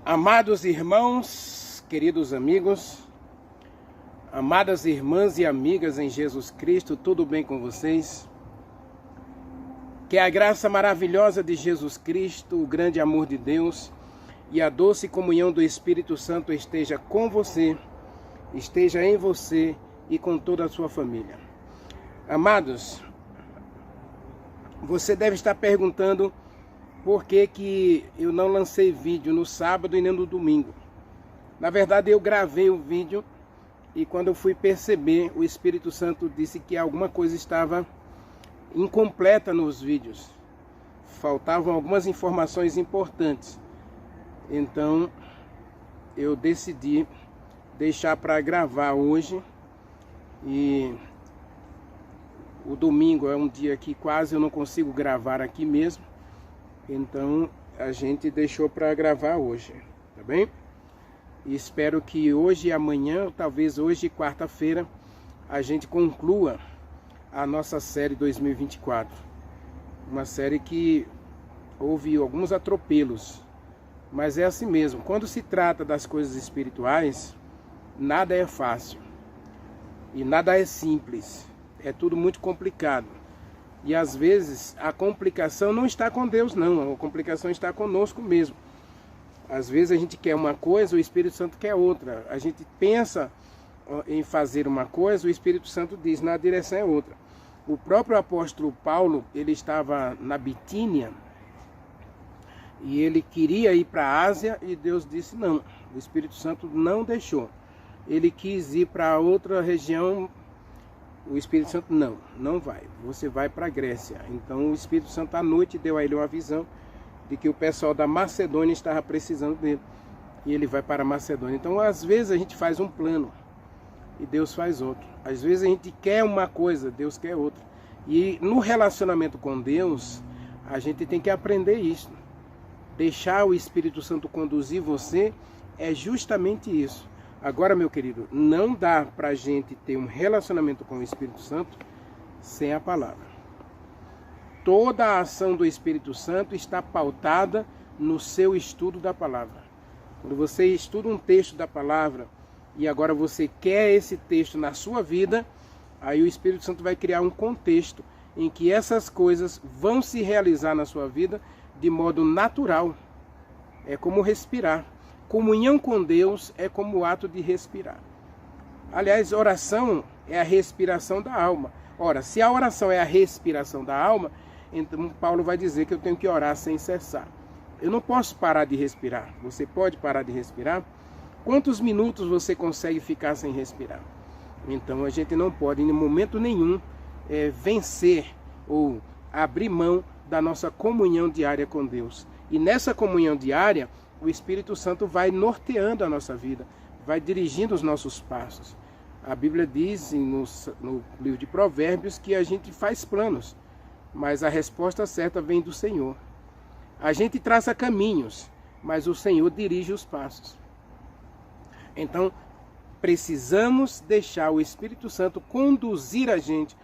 Amados irmãos, queridos amigos, amadas irmãs e amigas em Jesus Cristo, tudo bem com vocês? Que a graça maravilhosa de Jesus Cristo, o grande amor de Deus e a doce comunhão do Espírito Santo esteja com você, esteja em você e com toda a sua família. Amados, você deve estar perguntando por que eu não lancei vídeo no sábado e nem no domingo. Na verdade, eu gravei o vídeo e quando eu fui perceber, o Espírito Santo disse que alguma coisa estava incompleta nos vídeos. Faltavam algumas informações importantes. Então, eu decidi deixar para gravar hoje. E o domingo é um dia que quase eu não consigo gravar aqui mesmo. Então a gente deixou para gravar hoje, tá bem? E espero que hoje e amanhã, talvez hoje e quarta-feira, a gente conclua a nossa série 2024. Uma série que houve alguns atropelos, mas é assim mesmo. Quando se trata das coisas espirituais, nada é fácil e nada é simples. É tudo muito complicado. E às vezes a complicação não está com Deus não, a complicação está conosco mesmo. Às vezes a gente quer uma coisa, o Espírito Santo quer outra. A gente pensa em fazer uma coisa, o Espírito Santo diz, na direção é outra. O próprio apóstolo Paulo, ele estava na Bitínia e ele queria ir para a Ásia e Deus disse não. O Espírito Santo não deixou. Ele quis ir para outra região. O Espírito Santo não vai, você vai para a Grécia. Então o Espírito Santo à noite deu a ele uma visão de que o pessoal da Macedônia estava precisando dele. E ele vai para a Macedônia. Então às vezes a gente faz um plano e Deus faz outro. Às vezes a gente quer uma coisa, Deus quer outra. E no relacionamento com Deus, a gente tem que aprender isso. Deixar o Espírito Santo conduzir você é justamente isso. Agora, meu querido, não dá para a gente ter um relacionamento com o Espírito Santo sem a palavra. Toda a ação do Espírito Santo está pautada no seu estudo da palavra. Quando você estuda um texto da palavra e agora você quer esse texto na sua vida, aí o Espírito Santo vai criar um contexto em que essas coisas vão se realizar na sua vida de modo natural. É como respirar. Comunhão com Deus é como o ato de respirar. Aliás, oração é a respiração da alma. Ora, se a oração é a respiração da alma, então Paulo vai dizer que eu tenho que orar sem cessar. Eu não posso parar de respirar. Você pode parar de respirar? Quantos minutos você consegue ficar sem respirar? Então a gente não pode, em momento nenhum, vencer ou abrir mão da nossa comunhão diária com Deus. E nessa comunhão diária, o Espírito Santo vai norteando a nossa vida, vai dirigindo os nossos passos. A Bíblia diz no livro de Provérbios que a gente faz planos, mas a resposta certa vem do Senhor. A gente traça caminhos, mas o Senhor dirige os passos. Então, precisamos deixar o Espírito Santo conduzir a gente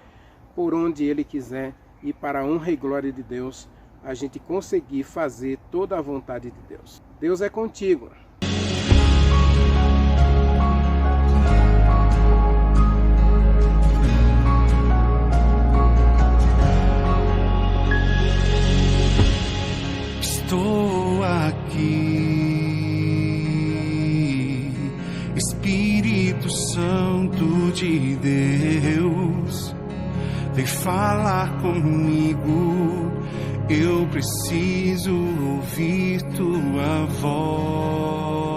por onde Ele quiser e para a honra e glória de Deus, a gente conseguir fazer toda a vontade de Deus. Deus é contigo. Estou aqui, Espírito Santo de Deus, vem falar comigo. Eu preciso ouvir tua voz.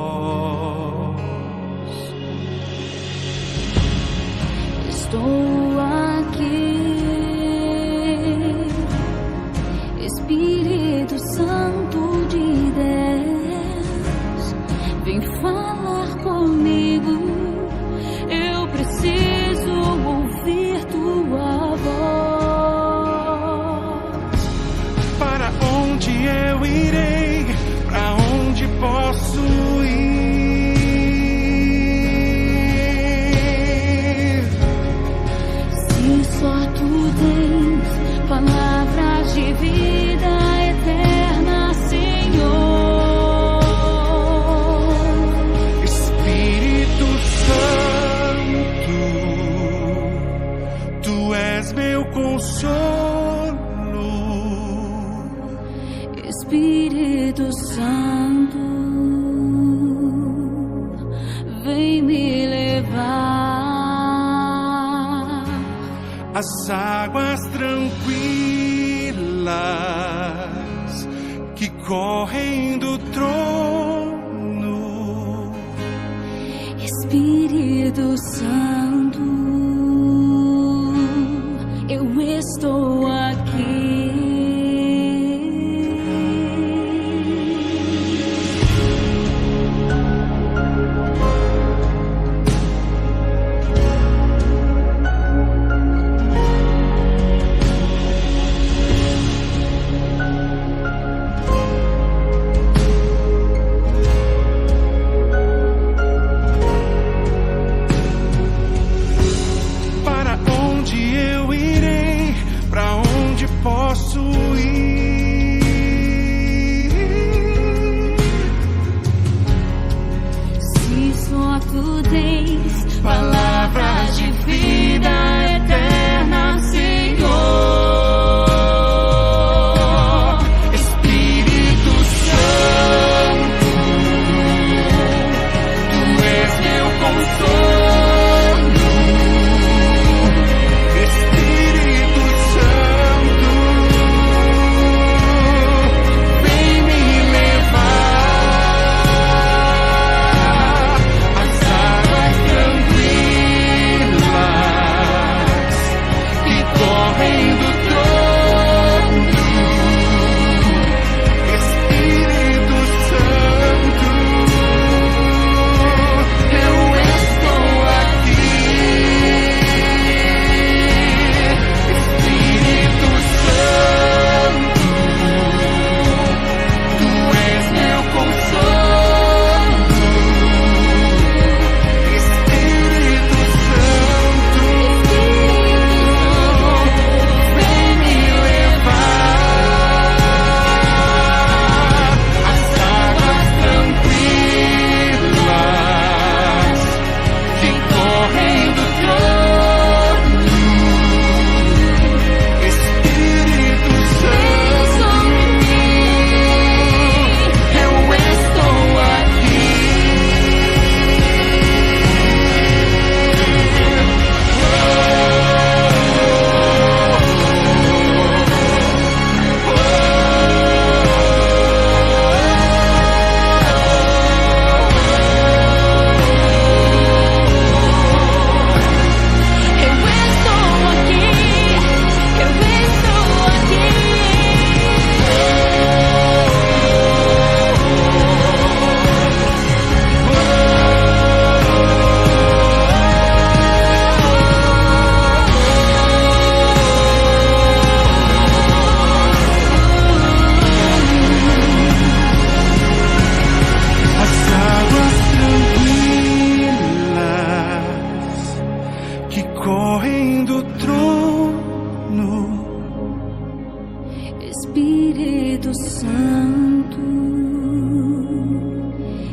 Estou aqui, Espírito Santo de Deus, vem falar comigo. Eu preciso ouvir tua voz. Para onde eu irei? Para onde posso ir? Se só tu tens palavras de vida eterna, Senhor. vem me levar às águas tranquilas que correm do trono. Espírito Santo, eu estou aqui. Posso ir se só tu tens palavras de vida eterna, Senhor. Espírito Santo, tu és meu consolo. Espírito Santo, correm do trono. Espírito Santo,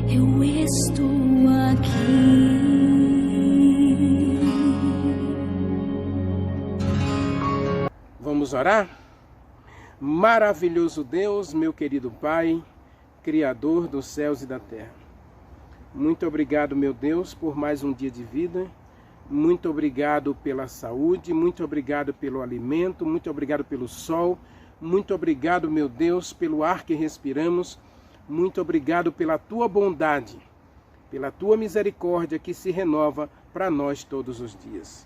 eu estou aqui. Vamos orar? Maravilhoso Deus, meu querido Pai, Criador dos céus e da terra. Muito obrigado, meu Deus, por mais um dia de vida. Muito obrigado pela saúde, muito obrigado pelo alimento, muito obrigado pelo sol, muito obrigado, meu Deus, pelo ar que respiramos, muito obrigado pela tua bondade, pela tua misericórdia que se renova para nós todos os dias.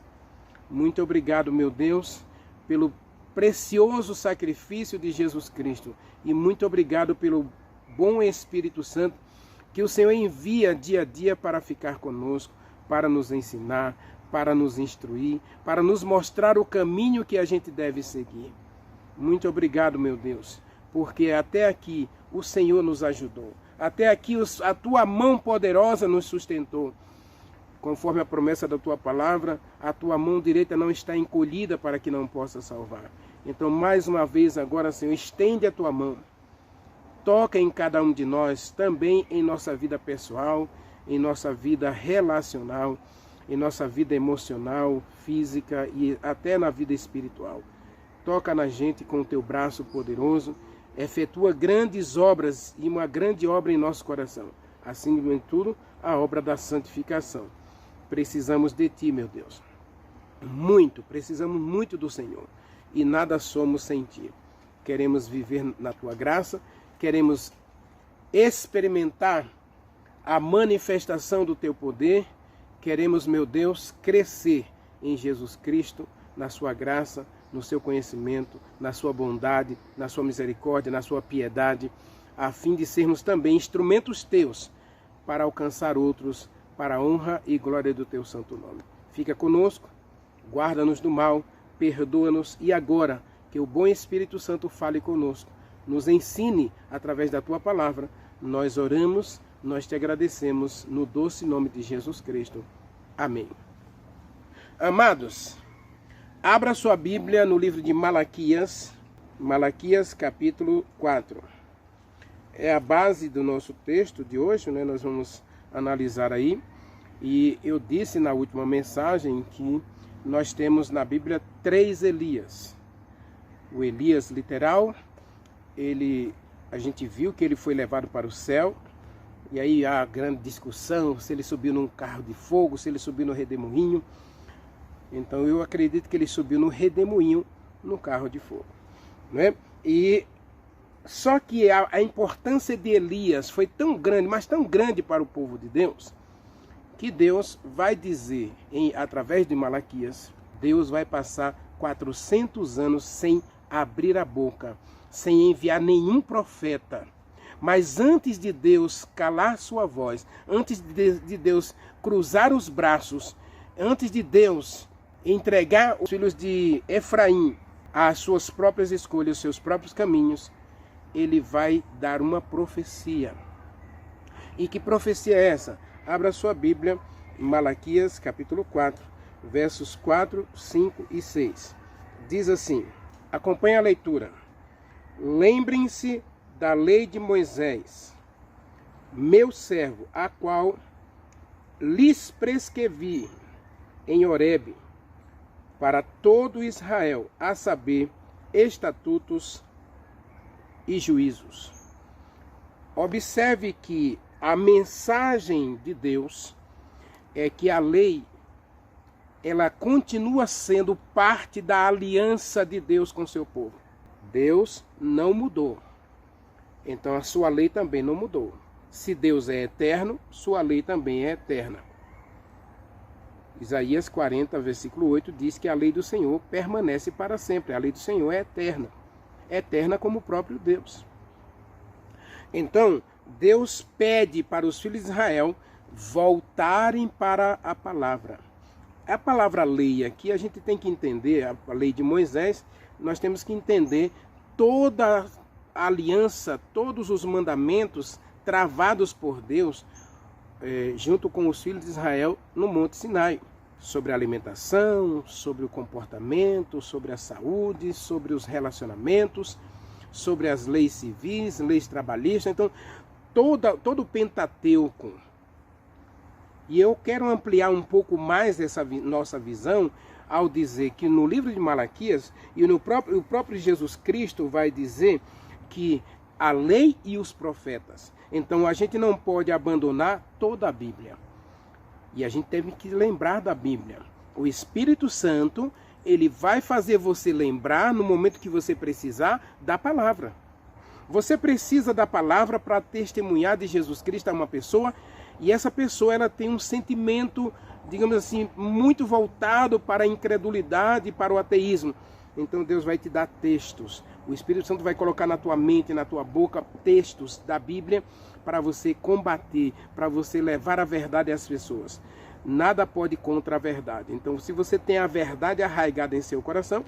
Muito obrigado, meu Deus, pelo precioso sacrifício de Jesus Cristo e muito obrigado pelo bom Espírito Santo que o Senhor envia dia a dia para ficar conosco, para nos ensinar, para nos instruir, para nos mostrar o caminho que a gente deve seguir. Muito obrigado, meu Deus, porque até aqui o Senhor nos ajudou. Até aqui a tua mão poderosa nos sustentou. Conforme a promessa da tua palavra, a tua mão direita não está encolhida para que não possa salvar. Então, mais uma vez agora, Senhor, estende a tua mão. Toca em cada um de nós, também em nossa vida pessoal, em nossa vida relacional, em nossa vida emocional, física e até na vida espiritual. Toca na gente com o teu braço poderoso, efetua grandes obras e uma grande obra em nosso coração. Acima de tudo, a obra da santificação. Precisamos de Ti, meu Deus. Precisamos muito do Senhor. E nada somos sem Ti. Queremos viver na Tua graça, queremos experimentar a manifestação do Teu poder, queremos, meu Deus, crescer em Jesus Cristo, na Sua graça, no Seu conhecimento, na Sua bondade, na Sua misericórdia, na Sua piedade, a fim de sermos também instrumentos Teus para alcançar outros, para a honra e glória do Teu santo nome. Fica conosco, guarda-nos do mal, perdoa-nos e agora que o bom Espírito Santo fale conosco, nos ensine através da Tua palavra. Nós oramos, nós Te agradecemos no doce nome de Jesus Cristo. Amém. Amados, abra sua Bíblia no livro de Malaquias, Malaquias capítulo 4. É a base do nosso texto de hoje, né? Nós vamos analisar aí. E eu disse na última mensagem que nós temos na Bíblia 3 Elias. O Elias literal, a gente viu que ele foi levado para o céu. E aí há grande discussão se ele subiu num carro de fogo, se ele subiu no redemoinho. Então eu acredito que ele subiu no redemoinho, no carro de fogo, né? E só que a importância de Elias foi tão grande, mas tão grande para o povo de Deus, que Deus vai dizer, através de Malaquias, Deus vai passar 400 anos sem abrir a boca, sem enviar nenhum profeta. Mas antes de Deus calar sua voz, antes de Deus cruzar os braços, antes de Deus entregar os filhos de Efraim às suas próprias escolhas, seus próprios caminhos, ele vai dar uma profecia. E que profecia é essa? Abra sua Bíblia, Malaquias capítulo 4, versos 4, 5 e 6. Diz assim, acompanhe a leitura. Lembrem-se da lei de Moisés, meu servo, a qual lhes prescrevi em Horebe, para todo Israel, a saber, estatutos e juízos. Observe que a mensagem de Deus é que a lei, ela continua sendo parte da aliança de Deus com seu povo. Deus não mudou. Então a sua lei também não mudou. Se Deus é eterno, sua lei também é eterna. Isaías 40, versículo 8, diz que a lei do Senhor permanece para sempre. A lei do Senhor é eterna. Eterna como o próprio Deus. Então, Deus pede para os filhos de Israel voltarem para a palavra. A palavra lei aqui, a gente tem que entender, a lei de Moisés, nós temos que entender toda a aliança, todos os mandamentos travados por Deus junto com os filhos de Israel no Monte Sinai. Sobre a alimentação, sobre o comportamento, sobre a saúde, sobre os relacionamentos, sobre as leis civis, leis trabalhistas. Então, todo o Pentateuco. E eu quero ampliar um pouco mais essa nossa visão ao dizer que no livro de Malaquias, e o próprio Jesus Cristo vai dizer que a lei e os profetas. Então a gente não pode abandonar toda a Bíblia. E a gente teve que lembrar da Bíblia. O Espírito Santo, ele vai fazer você lembrar no momento que você precisar da palavra. Você precisa da palavra para testemunhar de Jesus Cristo a uma pessoa, e essa pessoa ela tem um sentimento, digamos assim, muito voltado para a incredulidade, para o ateísmo. Então Deus vai te dar textos. O Espírito Santo vai colocar na tua mente, na tua boca, textos da Bíblia para você combater, para você levar a verdade às pessoas. Nada pode contra a verdade. Então, se você tem a verdade arraigada em seu coração,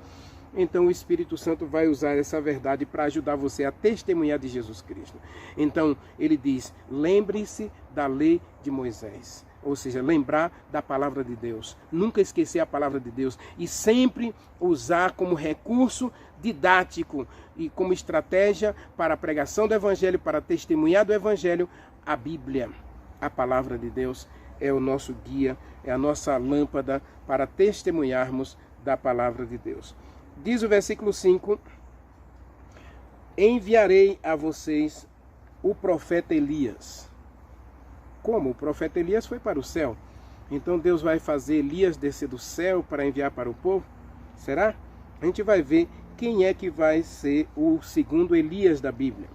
então o Espírito Santo vai usar essa verdade para ajudar você a testemunhar de Jesus Cristo. Então, ele diz, lembre-se da lei de Moisés. Ou seja, lembrar da palavra de Deus. Nunca esquecer a palavra de Deus. E sempre usar como recurso didático e como estratégia para a pregação do Evangelho, para testemunhar do Evangelho, a Bíblia. A palavra de Deus é o nosso guia, é a nossa lâmpada para testemunharmos da palavra de Deus. Diz o versículo 5, enviarei a vocês o profeta Elias. Como? O profeta Elias foi para o céu. Então Deus vai fazer Elias descer do céu para enviar para o povo? Será? A gente vai ver quem é que vai ser o segundo Elias da Bíblia.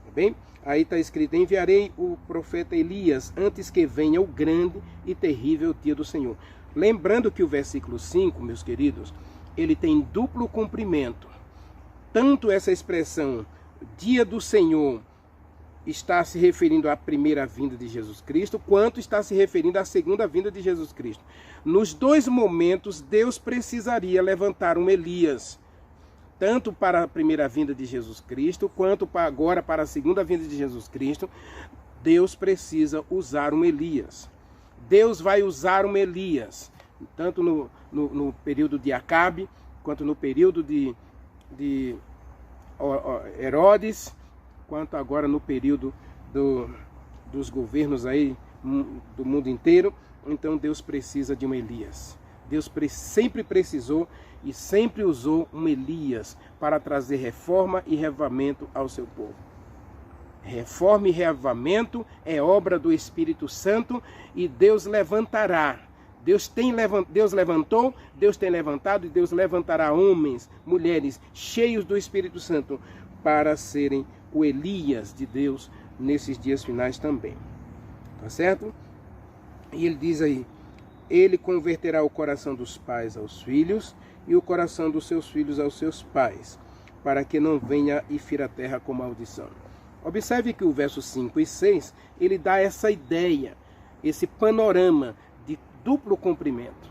Tá bem? Aí está escrito: enviarei o profeta Elias antes que venha o grande e terrível dia do Senhor. Lembrando que o versículo 5, meus queridos, ele tem duplo cumprimento. Tanto essa expressão dia do Senhor está se referindo à primeira vinda de Jesus Cristo, quanto está se referindo à segunda vinda de Jesus Cristo. Nos dois momentos, Deus precisaria levantar um Elias, tanto para a primeira vinda de Jesus Cristo, quanto agora para a segunda vinda de Jesus Cristo. Deus precisa usar um Elias. Deus vai usar um Elias, tanto no período de Acabe, quanto no período de Herodes, quanto agora no período dos governos aí do mundo inteiro. Então Deus precisa de um Elias. Deus sempre precisou e sempre usou um Elias para trazer reforma e reavivamento ao seu povo. Reforma e reavivamento é obra do Espírito Santo e Deus levantará. Deus levantou, Deus tem levantado e Deus levantará homens, mulheres cheios do Espírito Santo para serem o Elias de Deus nesses dias finais também. Tá certo? E ele diz aí: ele converterá o coração dos pais aos filhos e o coração dos seus filhos aos seus pais, para que não venha e fira a terra com maldição. Observe que o verso 5 e 6, ele dá essa ideia, esse panorama de duplo cumprimento.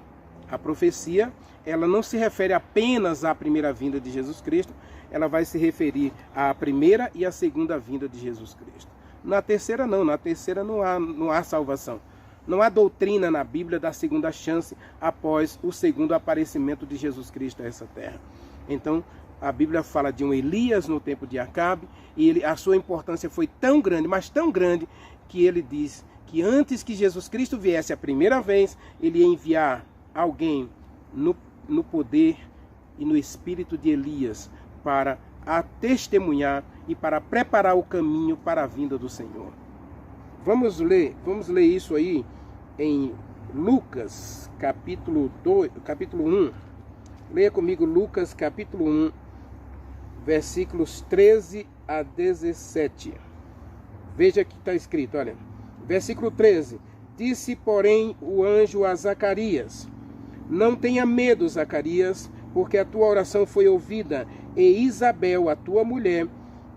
A profecia, ela não se refere apenas à primeira vinda de Jesus Cristo, ela vai se referir à primeira e à segunda vinda de Jesus Cristo. Na terceira não, na terceira não há salvação. Não há doutrina na Bíblia da segunda chance após o segundo aparecimento de Jesus Cristo a essa terra. Então, a Bíblia fala de um Elias no tempo de Acabe, e a sua importância foi tão grande, mas tão grande, que ele diz que antes que Jesus Cristo viesse a primeira vez, ele ia enviar alguém no poder e no espírito de Elias para a testemunhar e para preparar o caminho para a vinda do Senhor. Vamos ler isso aí em Lucas, capítulo 1. Leia comigo Lucas, capítulo 1, versículos 13 a 17. Veja que está escrito, olha. Versículo 13. Disse, porém, o anjo a Zacarias: não tenha medo, Zacarias, porque a tua oração foi ouvida, e Isabel, a tua mulher,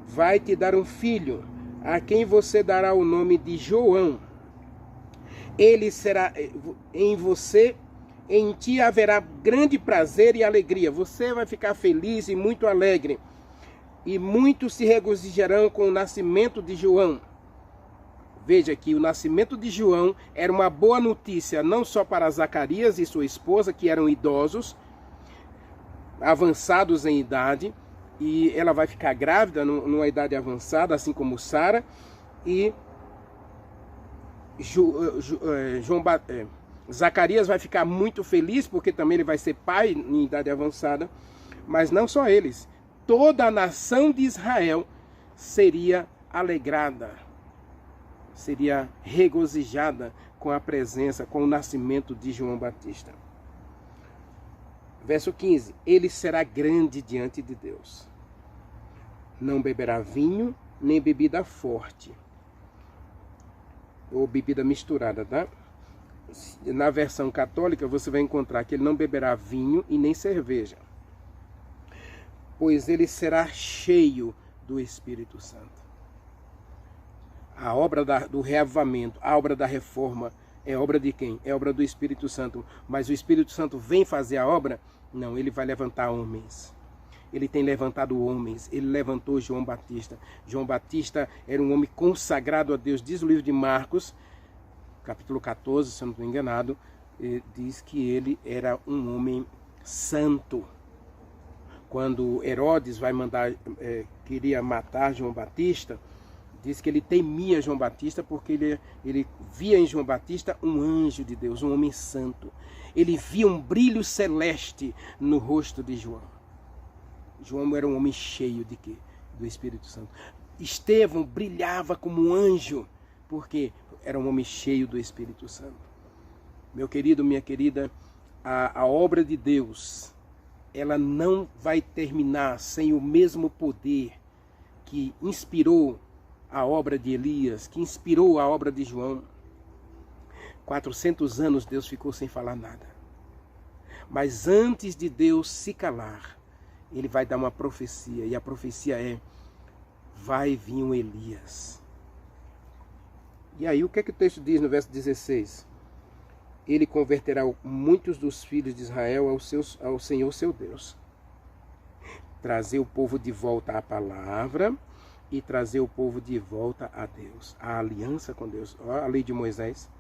vai te dar um filho, a quem você dará o nome de João. Ele será em você, em ti haverá grande prazer e alegria. Você vai ficar feliz e muito alegre. E muitos se regozijarão com o nascimento de João. Veja que o nascimento de João era uma boa notícia, não só para Zacarias e sua esposa, que eram idosos, avançados em idade, e ela vai ficar grávida numa idade avançada, assim como Sara, e Zacarias vai ficar muito feliz, porque também ele vai ser pai em idade avançada, mas não só eles, toda a nação de Israel seria alegrada, seria regozijada com a presença, com o nascimento de João Batista. Verso 15, ele será grande diante de Deus. Não beberá vinho, nem bebida forte, ou bebida misturada, tá? Na versão católica você vai encontrar que ele não beberá vinho e nem cerveja, pois ele será cheio do Espírito Santo. A obra do reavivamento, a obra da reforma, é obra de quem? É obra do Espírito Santo. Mas o Espírito Santo vem fazer a obra? Não, ele vai levantar homens. Ele tem levantado homens. Ele levantou João Batista. João Batista era um homem consagrado a Deus. Diz o livro de Marcos, capítulo 14, se eu não estou enganado, diz que ele era um homem santo. Quando Herodes queria matar João Batista, diz que ele temia João Batista porque ele via em João Batista um anjo de Deus, um homem santo. Ele via um brilho celeste no rosto de João. João era um homem cheio de quê? do Espírito Santo. Estevão brilhava como um anjo, porque era um homem cheio do Espírito Santo. Meu querido, minha querida, a obra de Deus, ela não vai terminar sem o mesmo poder que inspirou a obra de Elias, que inspirou a obra de João. 400 anos Deus ficou sem falar nada. Mas antes de Deus se calar, ele vai dar uma profecia, e a profecia é: vai vir um Elias. E aí o que é que o texto diz no verso 16? Ele converterá muitos dos filhos de Israel ao Senhor seu Deus. Trazer o povo de volta à palavra e trazer o povo de volta a Deus. A aliança com Deus. Olha a lei de Moisés,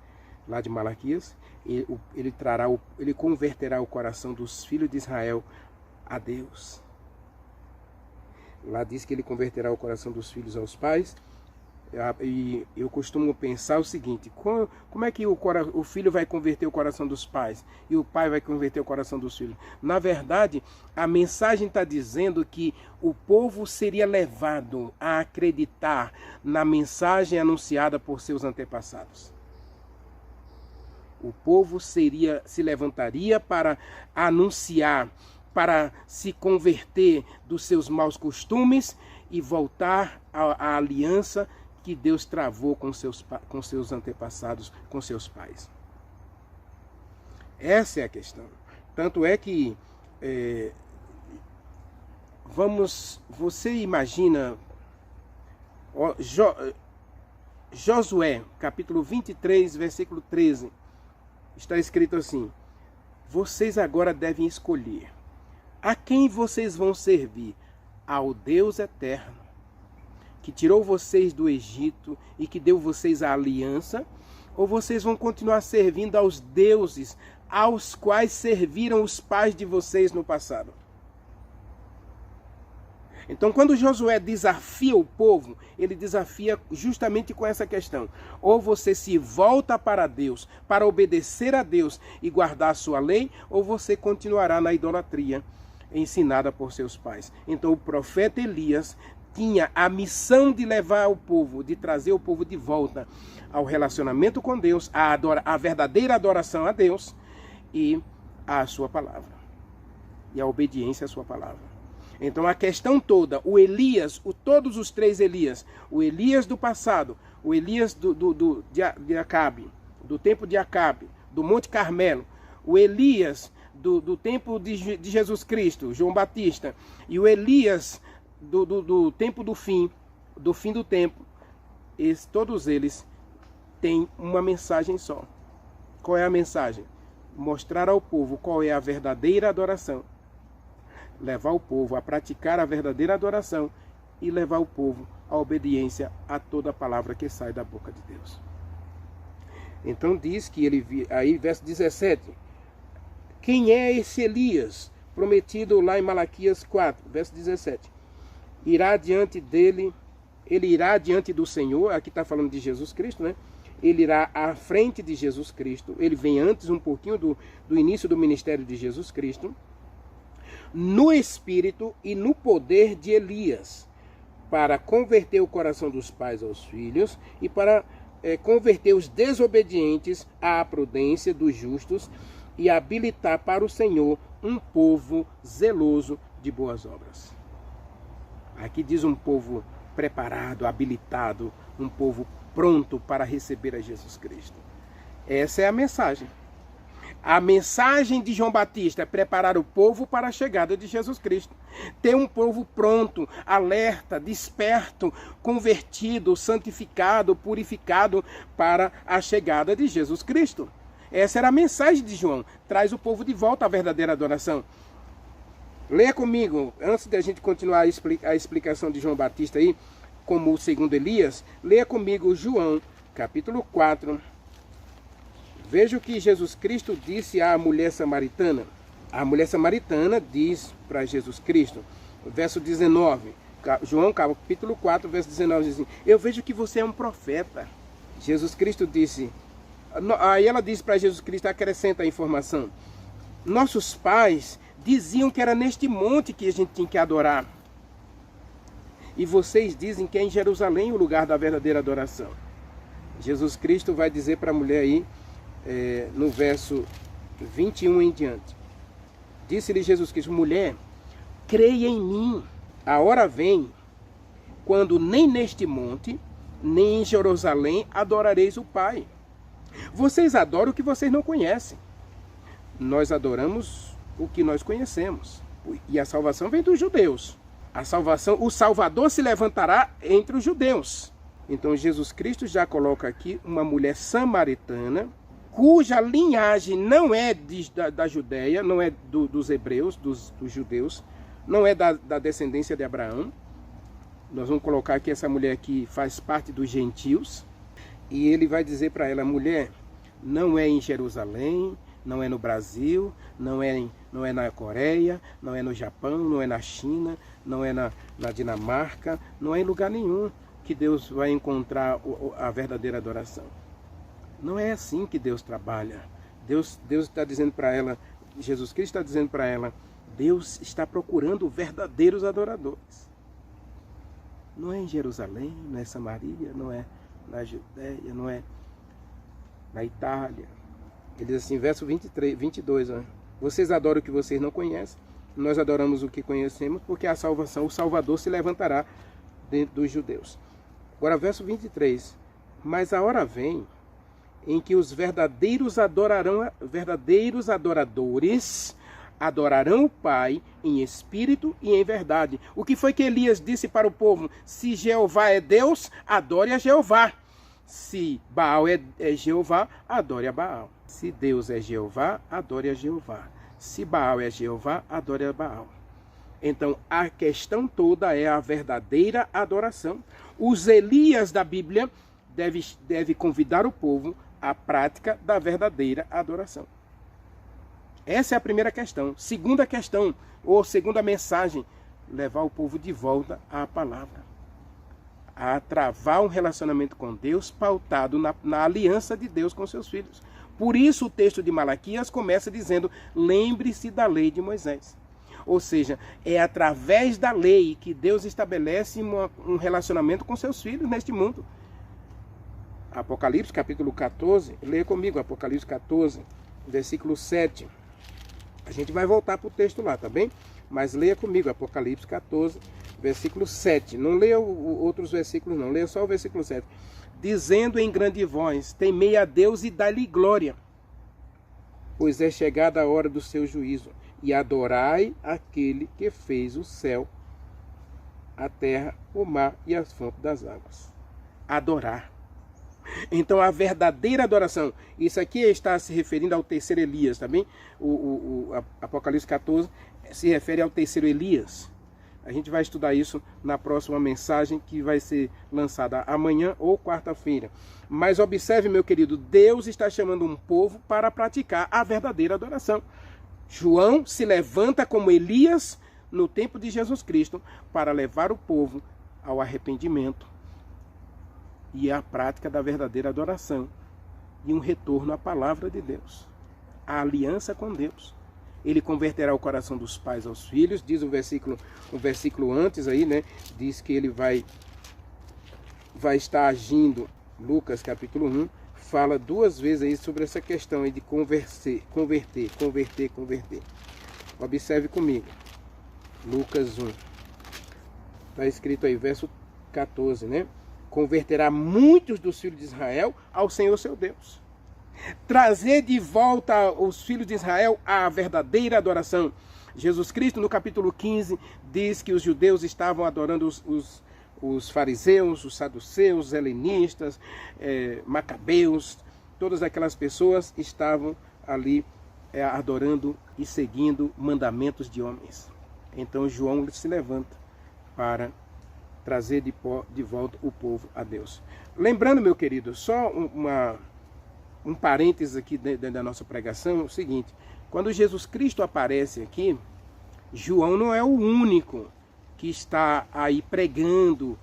lá de Malaquias. Ele converterá o coração dos filhos de Israel a Deus. Lá diz que ele converterá o coração dos filhos aos pais. E eu costumo pensar o seguinte: como é que o filho vai converter o coração dos pais e o pai vai converter o coração dos filhos? Na verdade, a mensagem está dizendo que o povo seria levado a acreditar na mensagem anunciada por seus antepassados. O povo se levantaria para anunciar, para se converter dos seus maus costumes e voltar à aliança que Deus travou com seus antepassados, com seus pais. Essa é a questão. Tanto é que, você imagina, Josué, capítulo 23, versículo 13, está escrito assim: vocês agora devem escolher a quem vocês vão servir: ao Deus eterno, que tirou vocês do Egito e que deu vocês a aliança, ou vocês vão continuar servindo aos deuses aos quais serviram os pais de vocês no passado? Então, quando Josué desafia o povo, ele desafia justamente com essa questão: ou você se volta para Deus, para obedecer a Deus e guardar a sua lei, ou você continuará na idolatria ensinada por seus pais. Então, o profeta Elias tinha a missão de levar o povo, de trazer o povo de volta ao relacionamento com Deus, a verdadeira adoração a Deus e à sua palavra, e a obediência à sua palavra. Então a questão toda, todos os três Elias, o Elias do passado, o Elias de Acabe, do tempo de Acabe, do Monte Carmelo, o Elias do tempo de Jesus Cristo, João Batista, e o Elias do tempo do fim do tempo, todos eles têm uma mensagem só. Qual é a mensagem? Mostrar ao povo qual é a verdadeira adoração, levar o povo a praticar a verdadeira adoração e levar o povo à obediência a toda palavra que sai da boca de Deus. Então diz que aí verso 17, quem é esse Elias prometido lá em Malaquias 4, verso 17? Ele irá diante do Senhor, aqui está falando de Jesus Cristo, né? Ele irá à frente de Jesus Cristo, ele vem antes um pouquinho do início do ministério de Jesus Cristo, no espírito e no poder de Elias, para converter o coração dos pais aos filhos e para converter os desobedientes à prudência dos justos e habilitar para o Senhor um povo zeloso de boas obras. Aqui diz um povo preparado, habilitado, um povo pronto para receber a Jesus Cristo. Essa é a mensagem. A mensagem de João Batista é preparar o povo para a chegada de Jesus Cristo. Ter um povo pronto, alerta, desperto, convertido, santificado, purificado para a chegada de Jesus Cristo. Essa era a mensagem de João. Traz o povo de volta à verdadeira adoração. Leia comigo, antes de a gente continuar a explicação de João Batista aí, como o segundo Elias, leia comigo João, capítulo 4. Veja o que Jesus Cristo disse à mulher samaritana. A mulher samaritana diz para Jesus Cristo, verso 19, João capítulo 4, verso 19, diz assim: eu vejo que você é um profeta. Jesus Cristo disse, aí ela diz para Jesus Cristo, acrescenta a informação: nossos pais diziam que era neste monte que a gente tinha que adorar. e vocês dizem que é em Jerusalém o lugar da verdadeira adoração. Jesus Cristo vai dizer para a mulher aí, no verso 21 em diante. Disse-lhe Jesus Cristo: mulher, creia em mim, a hora vem, quando nem neste monte, nem em Jerusalém adorareis o Pai. Vocês adoram o que vocês não conhecem. Nós adoramos o que nós conhecemos. E a salvação vem dos judeus. A salvação, o Salvador se levantará entre os judeus. Então Jesus Cristo já coloca aqui uma mulher samaritana, cuja linhagem não é da Judéia, não é dos hebreus, dos judeus, não é da descendência de Abraão. Nós vamos colocar aqui essa mulher que faz parte dos gentios. E ele vai dizer para ela: mulher, não é em Jerusalém, não é no Brasil, não é na Coreia, não é no Japão, não é na China, não é na Dinamarca, não é em lugar nenhum que Deus vai encontrar a verdadeira adoração. Não é assim que Deus trabalha. Deus está dizendo para ela, Jesus Cristo está dizendo para ela, Deus está procurando verdadeiros adoradores. Não é em Jerusalém, não é Samaria, não é na Judéia, não é na Itália. Ele diz assim, verso 22, ó, vocês adoram o que vocês não conhecem, nós adoramos o que conhecemos, porque a salvação, o Salvador se levantará dentro dos judeus. Agora, verso 23, mas a hora vem em que os verdadeiros adoradores adorarão o Pai em espírito e em verdade. O que foi que Elias disse para o povo? Se Jeová é Deus, adore a Jeová. Se Baal é Jeová, adore a Baal. Se Deus é Jeová, adore a Jeová. Se Baal é Jeová, adore a Baal. Então, a questão toda é a verdadeira adoração. Os Elias da Bíblia deve convidar o povo à prática da verdadeira adoração. Essa é a primeira questão. Segunda questão, ou segunda mensagem, levar o povo de volta à palavra. A travar um relacionamento com Deus pautado na aliança de Deus com seus filhos. Por isso o texto de Malaquias começa dizendo, lembre-se da lei de Moisés. Ou seja, é através da lei que Deus estabelece um relacionamento com seus filhos neste mundo. Apocalipse capítulo 14, leia comigo Apocalipse 14, versículo 7. A gente vai voltar para o texto lá, tá bem? Mas leia comigo Apocalipse 14, versículo 7. Não leia outros versículos não, leia só o versículo 7. Dizendo em grande voz, temei a Deus e dai-lhe glória, pois é chegada a hora do seu juízo, e adorai aquele que fez o céu, a terra, o mar e as fontes das águas. Adorar. Então a verdadeira adoração, isso aqui está se referindo ao terceiro Elias, tá bem? O Apocalipse 14 se refere ao terceiro Elias. A gente vai estudar isso na próxima mensagem que vai ser lançada amanhã ou quarta-feira. Mas observe, meu querido, Deus está chamando um povo para praticar a verdadeira adoração. João se levanta como Elias no tempo de Jesus Cristo para levar o povo ao arrependimento e à prática da verdadeira adoração e um retorno à palavra de Deus, a aliança com Deus. Ele converterá o coração dos pais aos filhos, diz o versículo antes aí, né? Diz que ele vai estar agindo, Lucas capítulo 1, fala duas vezes aí sobre essa questão aí de converter. Observe comigo, Lucas 1, está escrito aí, verso 14, né? Converterá muitos dos filhos de Israel ao Senhor seu Deus. Trazer de volta os filhos de Israel à verdadeira adoração. Jesus Cristo, no capítulo 15, diz que os judeus estavam adorando os fariseus, os saduceus, os helenistas, macabeus, todas aquelas pessoas estavam ali adorando e seguindo mandamentos de homens. Então João se levanta para trazer de volta o povo a Deus. Lembrando, meu querido, só um parênteses aqui dentro da nossa pregação, é o seguinte, quando Jesus Cristo aparece aqui, João não é o único que está aí pregando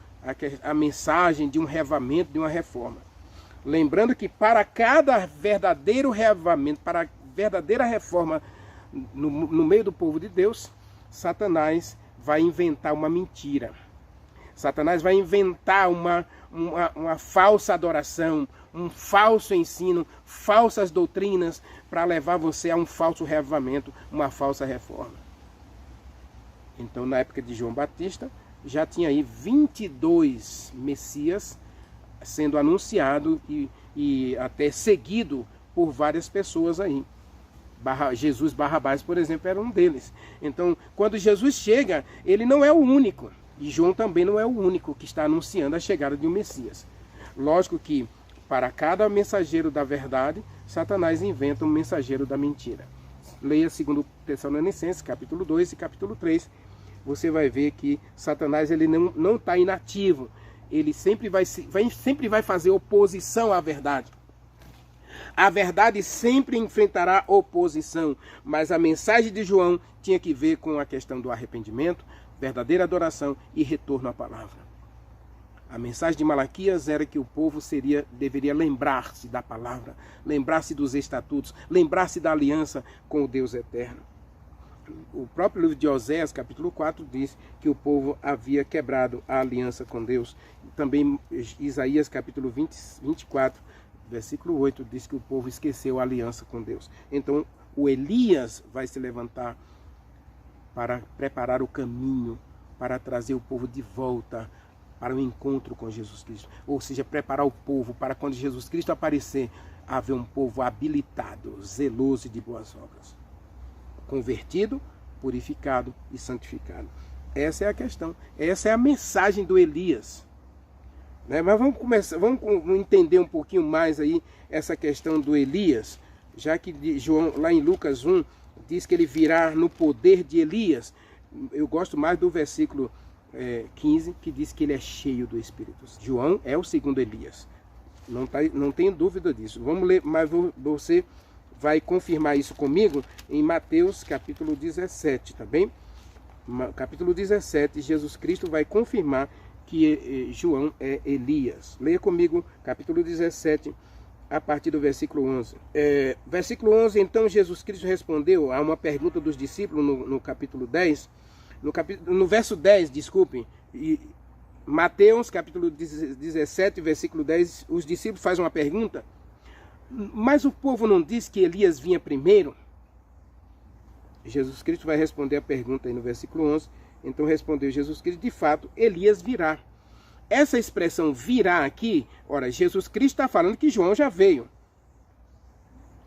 a mensagem de um revivamento, de uma reforma. Lembrando que para cada verdadeiro revivamento, para a verdadeira reforma no meio do povo de Deus, Satanás vai inventar uma mentira. Satanás vai inventar uma falsa adoração, um falso ensino, falsas doutrinas para levar você a um falso reavivamento, uma falsa reforma. Então, na época de João Batista, já tinha aí 22 Messias sendo anunciado e até seguido por várias pessoas aí. Jesus Barrabás, por exemplo, era um deles. Então, quando Jesus chega, ele não é o único. E João também não é o único que está anunciando a chegada de um Messias. Lógico que, para cada mensageiro da verdade, Satanás inventa um mensageiro da mentira. Leia 2 Tessalonicenses, capítulo 2 e capítulo 3. Você vai ver que Satanás ele não está inativo. Ele sempre vai fazer oposição à verdade. A verdade sempre enfrentará oposição, mas a mensagem de João tinha que ver com a questão do arrependimento, verdadeira adoração e retorno à palavra. A mensagem de Malaquias era que o povo deveria lembrar-se da palavra, lembrar-se dos estatutos, lembrar-se da aliança com o Deus eterno. O próprio livro de Oséias, capítulo 4, diz que o povo havia quebrado a aliança com Deus. Também Isaías, capítulo 24, versículo 8, diz que o povo esqueceu a aliança com Deus. Então, o Elias vai se levantar para preparar o caminho, para trazer o povo de volta para o encontro com Jesus Cristo. Ou seja, preparar o povo para quando Jesus Cristo aparecer, haver um povo habilitado, zeloso e de boas obras. Convertido, purificado e santificado. Essa é a questão. Essa é a mensagem do Elias. Né? Mas vamos entender um pouquinho mais aí essa questão do Elias, já que João, lá em Lucas 1, diz que ele virá no poder de Elias. Eu gosto mais do versículo 15, que diz que ele é cheio do Espírito. João é o segundo Elias. Não tenho dúvida disso. Vamos ler, mas você vai confirmar isso comigo em Mateus capítulo 17, tá bem? Capítulo 17, Jesus Cristo vai confirmar que João é Elias. Leia comigo capítulo 17, a partir do versículo 11. Versículo 11, então Jesus Cristo respondeu a uma pergunta dos discípulos no capítulo 10, no verso 10, desculpem, Mateus capítulo 17, versículo 10, os discípulos fazem uma pergunta: mas o povo não diz que Elias vinha primeiro? Jesus Cristo vai responder a pergunta aí no versículo 11. Então respondeu Jesus Cristo: de fato, Elias virá. Essa expressão virá aqui, ora, Jesus Cristo está falando que João já veio.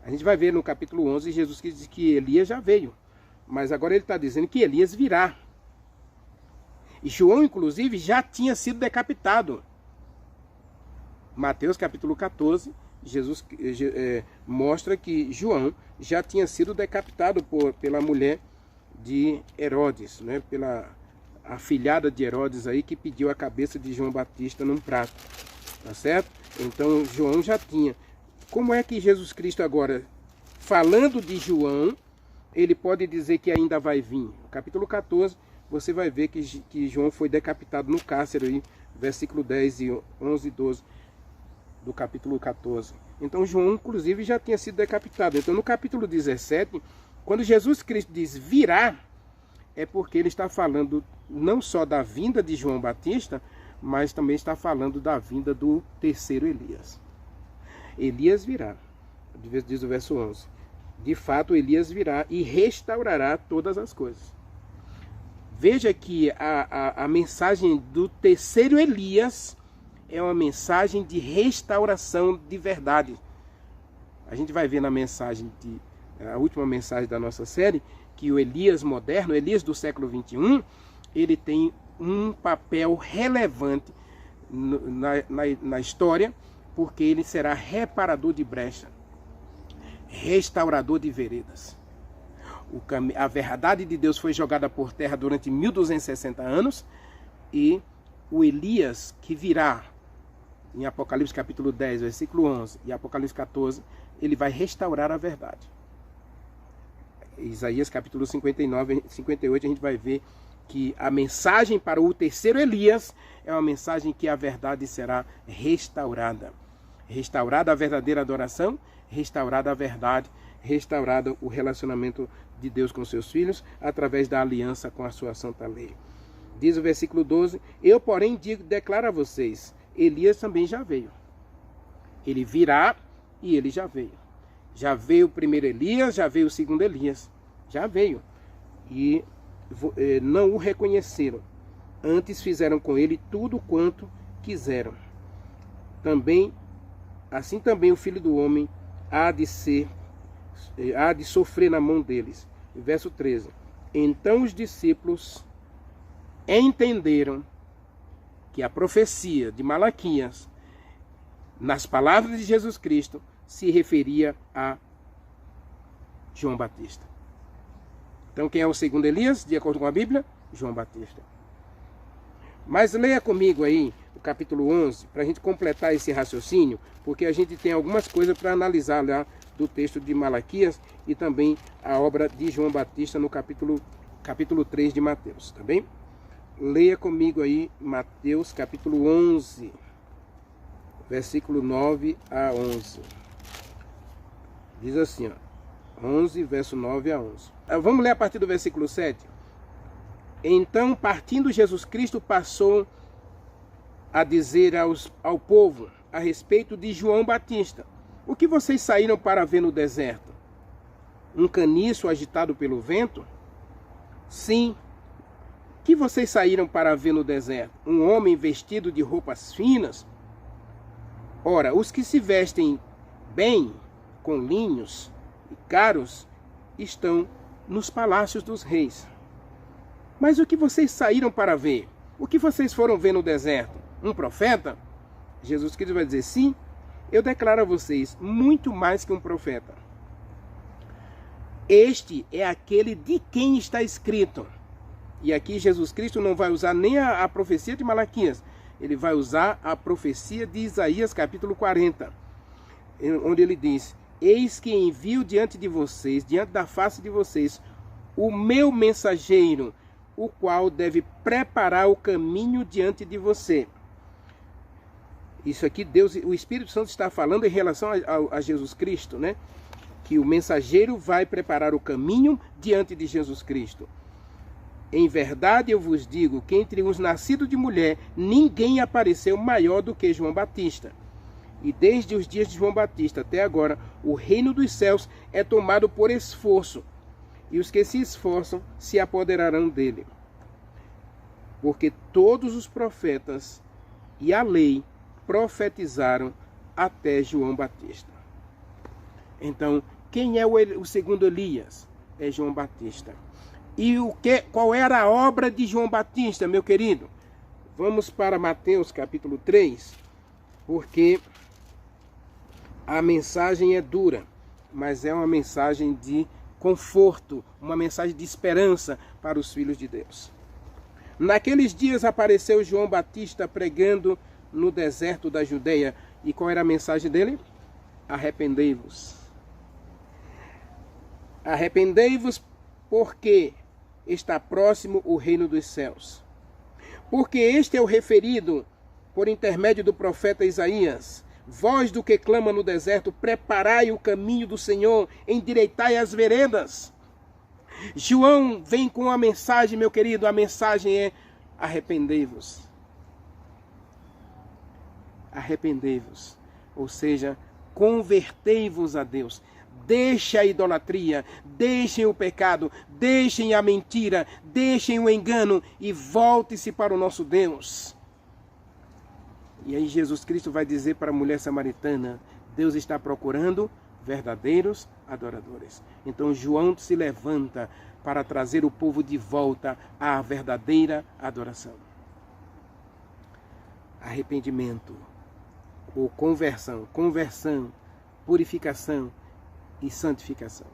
A gente vai ver no capítulo 11, Jesus Cristo diz que Elias já veio. Mas agora ele está dizendo que Elias virá. E João, inclusive, já tinha sido decapitado. Mateus capítulo 14, Jesus mostra que João já tinha sido decapitado pela mulher de Herodes, né? Pela afilhada de Herodes aí, que pediu a cabeça de João Batista num prato, tá certo? Então João já tinha. Como é que Jesus Cristo agora, falando de João, ele pode dizer que ainda vai vir? No capítulo 14, você vai ver que João foi decapitado no cárcere aí, versículo 10 e 11 e 12 do capítulo 14. Então João, inclusive, já tinha sido decapitado. Então no capítulo 17, quando Jesus Cristo diz virá, é porque ele está falando não só da vinda de João Batista, mas também está falando da vinda do terceiro Elias. Elias virá, diz o verso 11. De fato, Elias virá e restaurará todas as coisas. Veja que a mensagem do terceiro Elias é uma mensagem de restauração de verdade. A gente vai ver na mensagem, a última mensagem da nossa série, que o Elias moderno, o Elias do século 21, ele tem um papel relevante na história, porque ele será reparador de brecha, restaurador de veredas. A verdade de Deus foi jogada por terra durante 1260 anos, e o Elias que virá em Apocalipse capítulo 10, versículo 11 e Apocalipse 14, ele vai restaurar a verdade. Isaías capítulo 59, 58, a gente vai ver que a mensagem para o terceiro Elias é uma mensagem que a verdade será restaurada. Restaurada a verdadeira adoração, restaurada a verdade, restaurado o relacionamento de Deus com seus filhos através da aliança com a sua santa lei. Diz o versículo 12: eu, porém, declaro a vocês, Elias também já veio. Ele virá e ele já veio. Já veio o primeiro Elias, já veio o segundo Elias. Já veio. E não o reconheceram. Antes fizeram com ele tudo quanto quiseram. Assim também o Filho do Homem há de sofrer na mão deles. Verso 13. Então os discípulos entenderam que a profecia de Malaquias, nas palavras de Jesus Cristo, se referia a João Batista. Então quem é o segundo Elias, de acordo com a Bíblia? João Batista. Mas leia comigo aí o capítulo 11, para a gente completar esse raciocínio, porque a gente tem algumas coisas para analisar lá do texto de Malaquias e também a obra de João Batista no capítulo 3 de Mateus, tá bem? Leia comigo aí Mateus capítulo 11, versículo 9 a 11. Diz assim, ó, 11, verso 9 a 11. Vamos ler a partir do versículo 7. Então, partindo Jesus Cristo, passou a dizer ao povo a respeito de João Batista: o que vocês saíram para ver no deserto? Um caniço agitado pelo vento? Sim. O que vocês saíram para ver no deserto? Um homem vestido de roupas finas? Ora, os que se vestem bem, com linhos e caros, estão nos palácios dos reis. Mas o que vocês saíram para ver? O que vocês foram ver no deserto? Um profeta? Jesus Cristo vai dizer: sim, eu declaro a vocês, muito mais que um profeta. Este é aquele de quem está escrito. E aqui Jesus Cristo não vai usar nem a profecia de Malaquias, ele vai usar a profecia de Isaías capítulo 40, onde ele diz: eis que envio diante de vocês, diante da face de vocês, o meu mensageiro, o qual deve preparar o caminho diante de você. Isso aqui Deus, o Espírito Santo está falando em relação a Jesus Cristo, né? Que o mensageiro vai preparar o caminho diante de Jesus Cristo. Em verdade eu vos digo que entre os nascidos de mulher, ninguém apareceu maior do que João Batista. E desde os dias de João Batista até agora, o reino dos céus é tomado por esforço, e os que se esforçam se apoderarão dele. Porque todos os profetas e a lei profetizaram até João Batista. Então, quem é o segundo Elias? É João Batista. E qual era a obra de João Batista, meu querido? Vamos para Mateus capítulo 3, porque a mensagem é dura, mas é uma mensagem de conforto, uma mensagem de esperança para os filhos de Deus. Naqueles dias apareceu João Batista pregando no deserto da Judeia. E qual era a mensagem dele? Arrependei-vos. Arrependei-vos, porque está próximo o reino dos céus. Porque este é o referido por intermédio do profeta Isaías: voz do que clama no deserto, preparai o caminho do Senhor, endireitai as veredas. João vem com a mensagem, meu querido, a mensagem é: arrependei-vos. Arrependei-vos, ou seja, convertei-vos a Deus. Deixem a idolatria, deixem o pecado, deixem a mentira, deixem o engano e volte-se para o nosso Deus. E aí Jesus Cristo vai dizer para a mulher samaritana: Deus está procurando verdadeiros adoradores. Então João se levanta para trazer o povo de volta à verdadeira adoração. Arrependimento, ou conversão, purificação e santificação.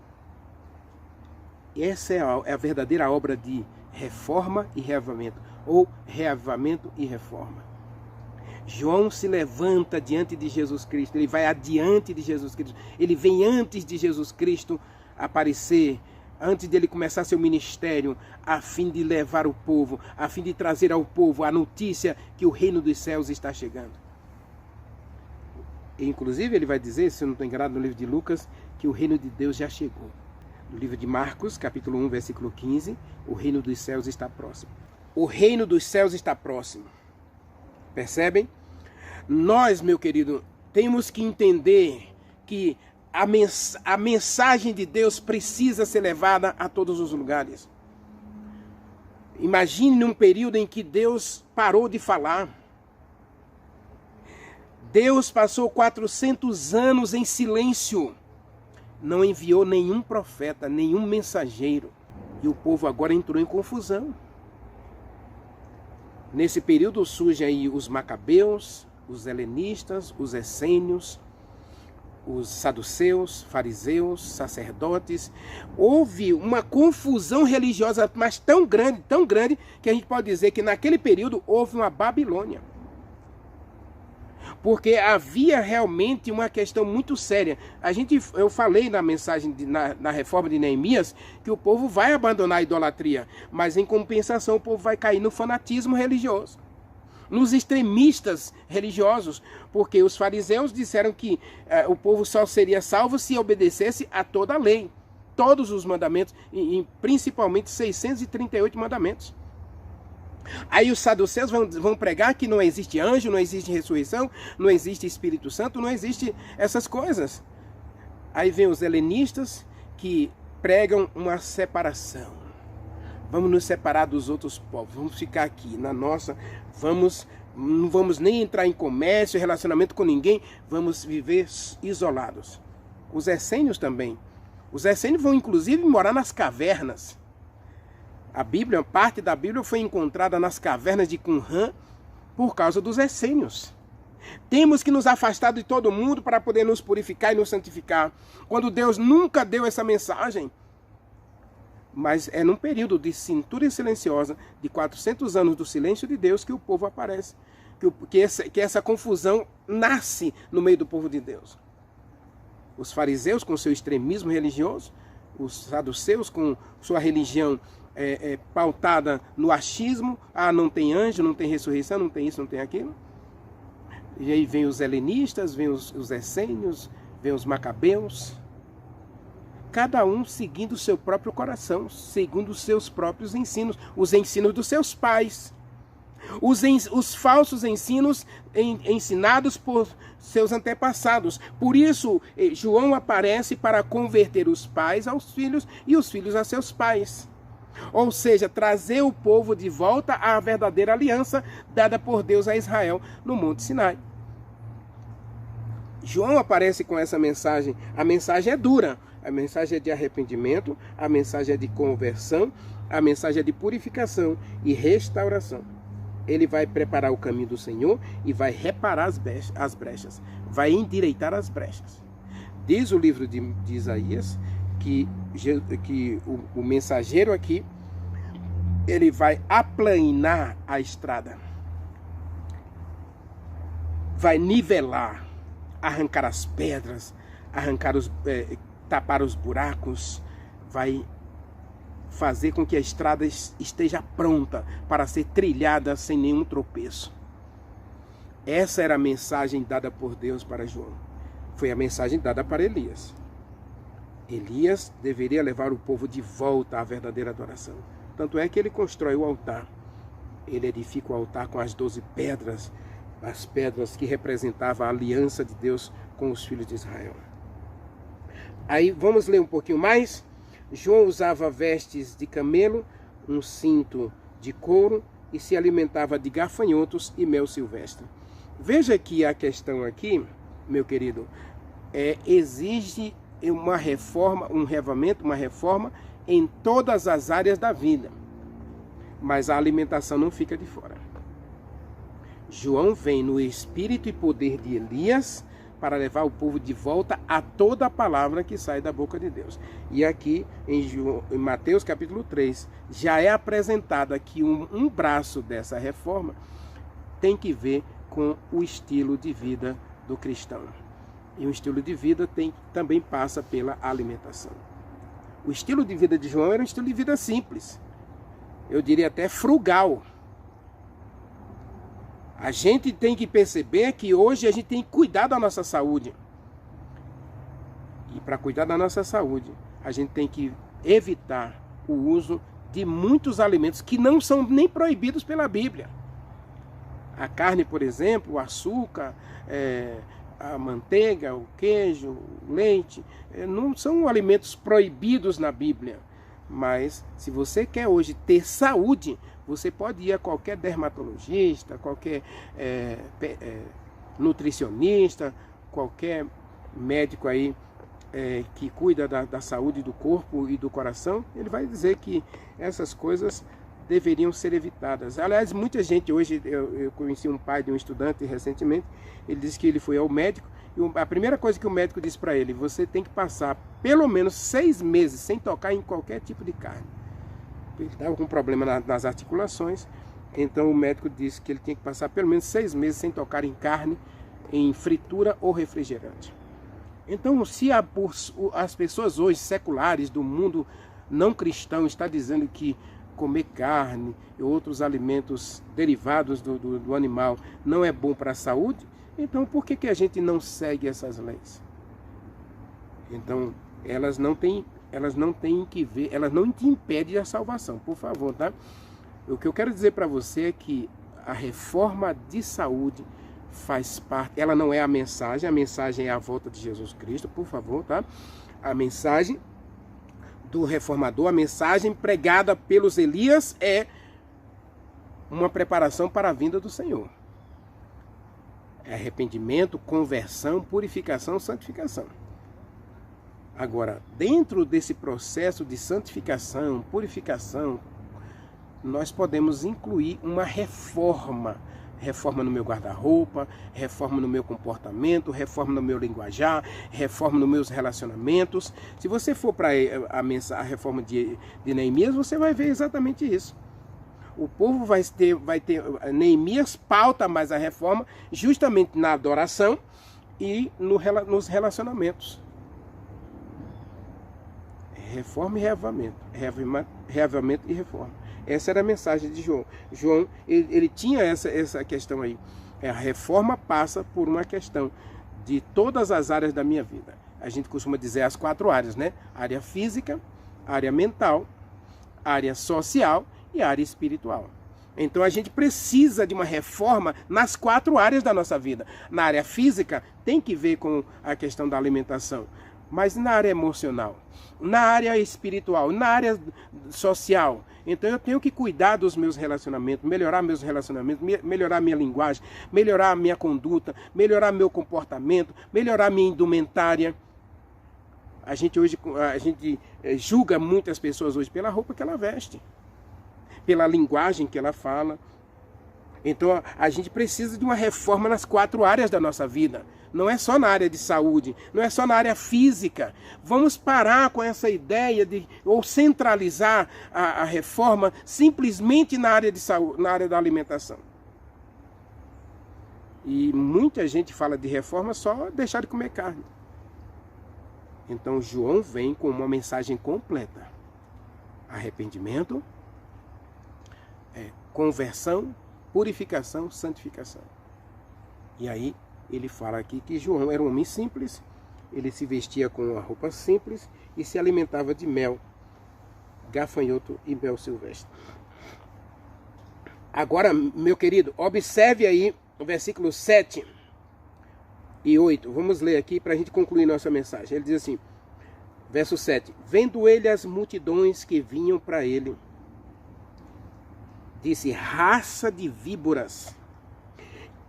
Essa é a verdadeira obra de reforma e reavivamento, ou reavivamento e reforma. João se levanta diante de Jesus Cristo, ele vai adiante de Jesus Cristo, ele vem antes de Jesus Cristo aparecer, antes dele começar seu ministério, a fim de levar o povo, a fim de trazer ao povo a notícia que o reino dos céus está chegando. Inclusive ele vai dizer, se eu não estou enganado, no livro de Lucas, que o reino de Deus já chegou. No livro de Marcos, capítulo 1, versículo 15, o reino dos céus está próximo. O reino dos céus está próximo. Percebem? Nós, meu querido, temos que entender que a mensagem de Deus precisa ser levada a todos os lugares. Imagine um período em que Deus parou de falar. Deus passou 400 anos em silêncio. Não enviou nenhum profeta, nenhum mensageiro. E o povo agora entrou em confusão. Nesse período surgem aí os macabeus, os helenistas, os essênios, os saduceus, fariseus, sacerdotes. Houve uma confusão religiosa, mas tão grande, que a gente pode dizer que naquele período houve uma Babilônia. Porque havia realmente uma questão muito séria. Eu falei na mensagem, na reforma de Neemias, que o povo vai abandonar a idolatria, mas em compensação o povo vai cair no fanatismo religioso, nos extremistas religiosos, porque os fariseus disseram que o povo só seria salvo se obedecesse a toda a lei, todos os mandamentos, e principalmente 638 mandamentos. Aí os saduceus vão pregar que não existe anjo, não existe ressurreição, não existe Espírito Santo, não existe essas coisas. Aí vem os helenistas que pregam uma separação. Vamos nos separar dos outros povos, vamos ficar aqui na nossa, não vamos nem entrar em comércio, relacionamento com ninguém, vamos viver isolados. Os essênios também. Os essênios vão inclusive morar nas cavernas. A Bíblia, parte da Bíblia foi encontrada nas cavernas de Qumran por causa dos essênios. Temos que nos afastar de todo mundo para poder nos purificar e nos santificar, quando Deus nunca deu essa mensagem. Mas é num período de cintura silenciosa, de 400 anos do silêncio de Deus, que o povo aparece, que essa confusão nasce no meio do povo de Deus. Os fariseus com seu extremismo religioso, os saduceus com sua religião pautada no achismo, não tem anjo, não tem ressurreição, não tem isso, não tem aquilo. E aí vem os helenistas, vem os essênios, vem os macabeus, cada um seguindo o seu próprio coração, segundo os seus próprios ensinos, os ensinos dos seus pais, os falsos ensinos ensinados por seus antepassados. Por isso, João aparece para converter os pais aos filhos e os filhos a seus pais. Ou seja, trazer o povo de volta à verdadeira aliança dada por Deus a Israel no Monte Sinai. João aparece com essa mensagem. A mensagem é dura. A mensagem é de arrependimento, a mensagem é de conversão, a mensagem é de purificação e restauração. Ele vai preparar o caminho do Senhor e vai reparar as brechas, vai endireitar as brechas. Diz o livro de Isaías que o mensageiro aqui, ele vai aplanar a estrada, vai nivelar, arrancar as pedras, tapar os buracos, vai fazer com que a estrada esteja pronta para ser trilhada sem nenhum tropeço. Essa era a mensagem dada por Deus para João. Foi a mensagem dada para Elias. Elias deveria levar o povo de volta à verdadeira adoração. Tanto é que ele constrói o altar. Ele edifica o altar com as 12 pedras, as pedras que representavam a aliança de Deus com os filhos de Israel. Aí vamos ler um pouquinho mais. João usava vestes de camelo, um cinto de couro e se alimentava de gafanhotos e mel silvestre. Veja que a questão aqui, meu querido, exige uma reforma, um revamento, uma reforma em todas as áreas da vida. Mas a alimentação não fica de fora. João vem no espírito e poder de Elias para levar o povo de volta a toda a palavra que sai da boca de Deus. E aqui em Mateus capítulo 3 já é apresentado que um braço dessa reforma tem que ver com o estilo de vida do cristão. E o estilo de vida também passa pela alimentação. O estilo de vida de João era um estilo de vida simples. Eu diria até frugal. A gente tem que perceber que hoje a gente tem que cuidar da nossa saúde. E para cuidar da nossa saúde, a gente tem que evitar o uso de muitos alimentos que não são nem proibidos pela Bíblia. A carne, por exemplo, o açúcar, a manteiga, o queijo, o leite, não são alimentos proibidos na Bíblia. Mas se você quer hoje ter saúde, você pode ir a qualquer dermatologista, qualquer nutricionista, qualquer médico aí que cuida da saúde do corpo e do coração, ele vai dizer que essas coisas deveriam ser evitadas. Aliás, muita gente hoje, eu conheci um pai de um estudante recentemente, ele disse que ele foi ao médico, e a primeira coisa que o médico disse para ele: você tem que passar pelo menos 6 meses sem tocar em qualquer tipo de carne. Ele estava com problema nas articulações, então o médico disse que ele tinha que passar pelo menos 6 meses sem tocar em carne, em fritura ou refrigerante. Então, se as pessoas hoje seculares do mundo não cristão estão dizendo que comer carne e outros alimentos derivados do animal não é bom para a saúde, então por que a gente não segue essas leis? Então, elas não têm que ver, elas não te impedem a salvação, por favor, tá? O que eu quero dizer para você é que a reforma de saúde faz parte, ela não é a mensagem é a volta de Jesus Cristo, por favor, tá? A mensagem do reformador, a mensagem pregada pelos Elias é uma preparação para a vinda do Senhor. É arrependimento, conversão, purificação, santificação. Agora, dentro desse processo de santificação, purificação, nós podemos incluir uma reforma. Reforma no meu guarda-roupa, reforma no meu comportamento, reforma no meu linguajar, reforma nos meus relacionamentos. Se você for para a reforma de Neemias, você vai ver exatamente isso. O povo vai ter Neemias pauta mais a reforma justamente na adoração e nos relacionamentos. Reforma e reavivamento. Reavivamento e reforma. Essa era a mensagem de João. João, ele tinha essa questão aí. A reforma passa por uma questão de todas as áreas da minha vida. A gente costuma dizer as 4 áreas, né? Área física, área mental, área social e área espiritual. Então a gente precisa de uma reforma nas 4 áreas da nossa vida. Na área física tem que ver com a questão da alimentação, mas na área emocional, na área espiritual, na área social. Então eu tenho que cuidar dos meus relacionamentos, melhorar meus relacionamentos, melhorar minha linguagem, melhorar minha conduta, melhorar meu comportamento, melhorar minha indumentária. A gente julga muitas pessoas hoje pela roupa que ela veste, pela linguagem que ela fala. Então a gente precisa de uma reforma nas 4 áreas da nossa vida. Não é só na área de saúde, não é só na área física. Vamos parar com essa ideia ou centralizar a reforma simplesmente na área de saúde, na área da alimentação. E muita gente fala de reforma só deixar de comer carne. Então João vem com uma mensagem completa: arrependimento, conversão, purificação, santificação. E aí ele fala aqui que João era um homem simples, ele se vestia com uma roupa simples e se alimentava de mel, gafanhoto e mel silvestre. Agora, meu querido, observe aí o versículo 7 e 8. Vamos ler aqui para a gente concluir nossa mensagem. Ele diz assim, verso 7. Vendo ele as multidões que vinham para ele, disse: raça de víboras,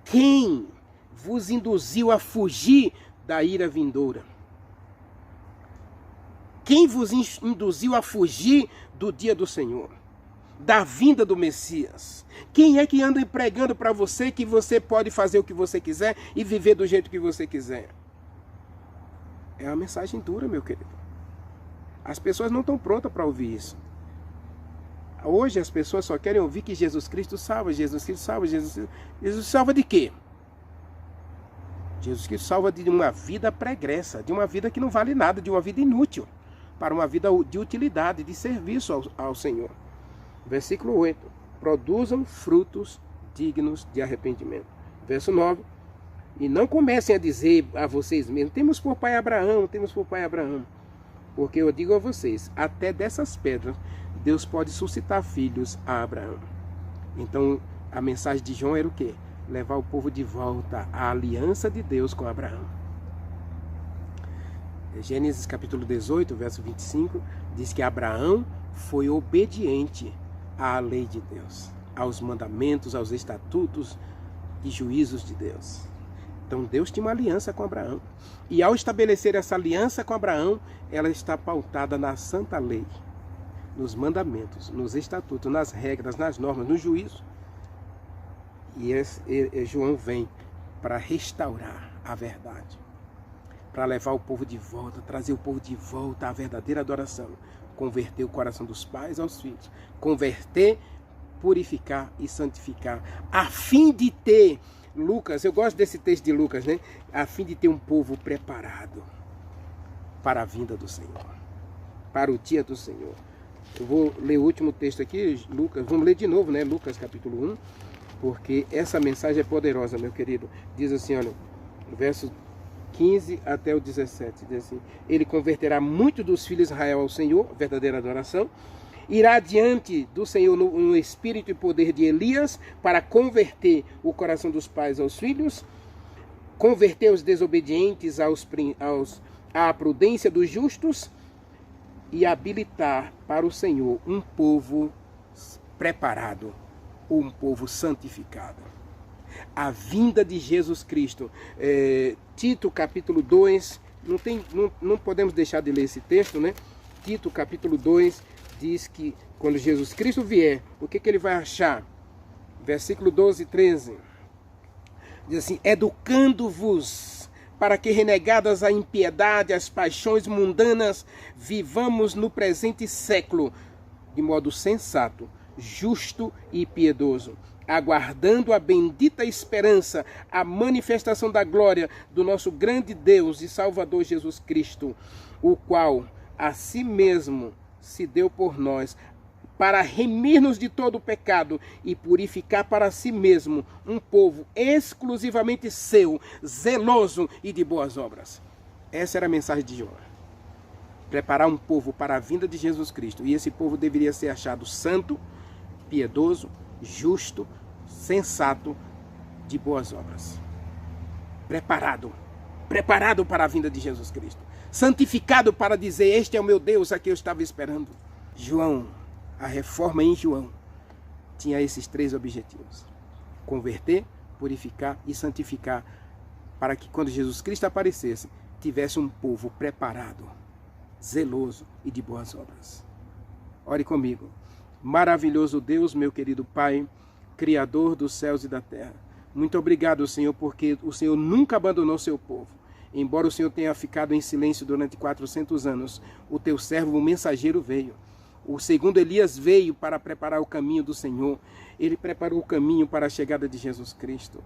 quem vos induziu a fugir da ira vindoura? Quem vos induziu a fugir do dia do Senhor, da vinda do Messias? Quem é que anda pregando para você que você pode fazer o que você quiser e viver do jeito que você quiser? É uma mensagem dura, meu querido. As pessoas não estão prontas para ouvir isso. Hoje as pessoas só querem ouvir que Jesus Cristo salva, Jesus Cristo salva, Jesus salva de quê? Jesus Cristo salva de uma vida pregressa, de uma vida que não vale nada, de uma vida inútil, para uma vida de utilidade, de serviço ao Senhor. Versículo 8. Produzam frutos dignos de arrependimento. Verso 9. E não comecem a dizer a vocês mesmos: temos por pai Abraão, temos por pai Abraão. Porque eu digo a vocês, até dessas pedras, Deus pode suscitar filhos a Abraão. Então, a mensagem de João era o quê? Levar o povo de volta à aliança de Deus com Abraão. Gênesis capítulo 18, verso 25, diz que Abraão foi obediente à lei de Deus, aos mandamentos, aos estatutos e juízos de Deus. Então Deus tinha uma aliança com Abraão. E ao estabelecer essa aliança com Abraão, ela está pautada na santa lei, nos mandamentos, nos estatutos, nas regras, nas normas, no juízo. E João vem para restaurar a verdade, para levar o povo de volta, trazer o povo de volta à verdadeira adoração, converter o coração dos pais aos filhos, converter, purificar e santificar, a fim de ter, Lucas, eu gosto desse texto de Lucas, né? A fim de ter um povo preparado para a vinda do Senhor, para o dia do Senhor. Eu vou ler o último texto aqui, Lucas, vamos ler de novo, né? Lucas capítulo 1, porque essa mensagem é poderosa, meu querido. Diz assim, olha, verso 15 até o 17, diz assim: ele converterá muitos dos filhos de Israel ao Senhor, verdadeira adoração, irá diante do Senhor no espírito e poder de Elias, para converter o coração dos pais aos filhos, converter os desobedientes à prudência dos justos e habilitar para o Senhor um povo preparado, um povo santificado. A vinda de Jesus Cristo. Tito capítulo 2, não podemos deixar de ler esse texto, né? Tito capítulo 2 diz que quando Jesus Cristo vier, o que ele vai achar? Versículo 12 e 13. Diz assim: educando-vos para que, renegadas a impiedade, as paixões mundanas, vivamos no presente século de modo sensato, justo e piedoso, aguardando a bendita esperança, a manifestação da glória do nosso grande Deus e Salvador Jesus Cristo, o qual a si mesmo se deu por nós, para remir-nos de todo o pecado e purificar para si mesmo um povo exclusivamente seu, zeloso e de boas obras. Essa era a mensagem de João. Preparar um povo para a vinda de Jesus Cristo. E esse povo deveria ser achado santo, piedoso, justo, sensato, de boas obras. Preparado para a vinda de Jesus Cristo. Santificado para dizer: este é o meu Deus, a quem eu estava esperando. João, a reforma em João, tinha esses três objetivos: converter, purificar e santificar, para que quando Jesus Cristo aparecesse, tivesse um povo preparado, zeloso e de boas obras. Ore comigo. Maravilhoso Deus, meu querido Pai, Criador dos céus e da terra, muito obrigado, Senhor, porque o Senhor nunca abandonou seu povo. Embora o Senhor tenha ficado em silêncio durante 400 anos, o teu servo, o mensageiro, veio. O segundo Elias veio para preparar o caminho do Senhor. Ele preparou o caminho para a chegada de Jesus Cristo.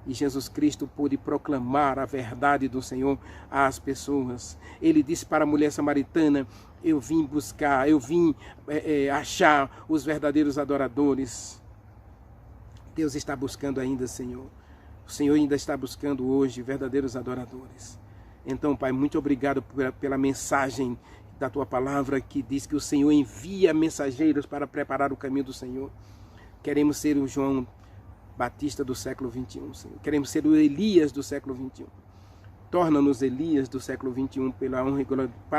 E Jesus Cristo pôde proclamar a verdade do Senhor às pessoas. Ele disse para a mulher samaritana: eu vim buscar, eu vim achar os verdadeiros adoradores. Deus está buscando ainda, Senhor. O Senhor ainda está buscando hoje verdadeiros adoradores. Então, Pai, muito obrigado pela mensagem da Tua palavra, que diz que o Senhor envia mensageiros para preparar o caminho do Senhor. Queremos ser o João Batista do século 21, Senhor. Queremos ser o Elias do século 21. Torna-nos Elias do século 21 para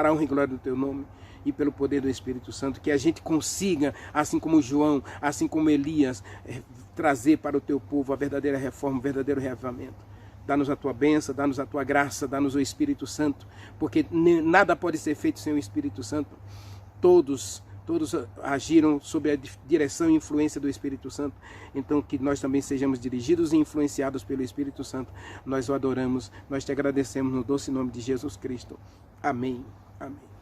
a honra e glória do Teu nome e pelo poder do Espírito Santo. Que a gente consiga, assim como João, assim como Elias, trazer para o Teu povo a verdadeira reforma, o verdadeiro reavivamento. Dá-nos a Tua bênção, dá-nos a Tua graça, dá-nos o Espírito Santo, porque nada pode ser feito sem o Espírito Santo. Todos agiram sob a direção e influência do Espírito Santo. Então, que nós também sejamos dirigidos e influenciados pelo Espírito Santo. Nós o adoramos, nós te agradecemos no doce nome de Jesus Cristo. Amém. Amém.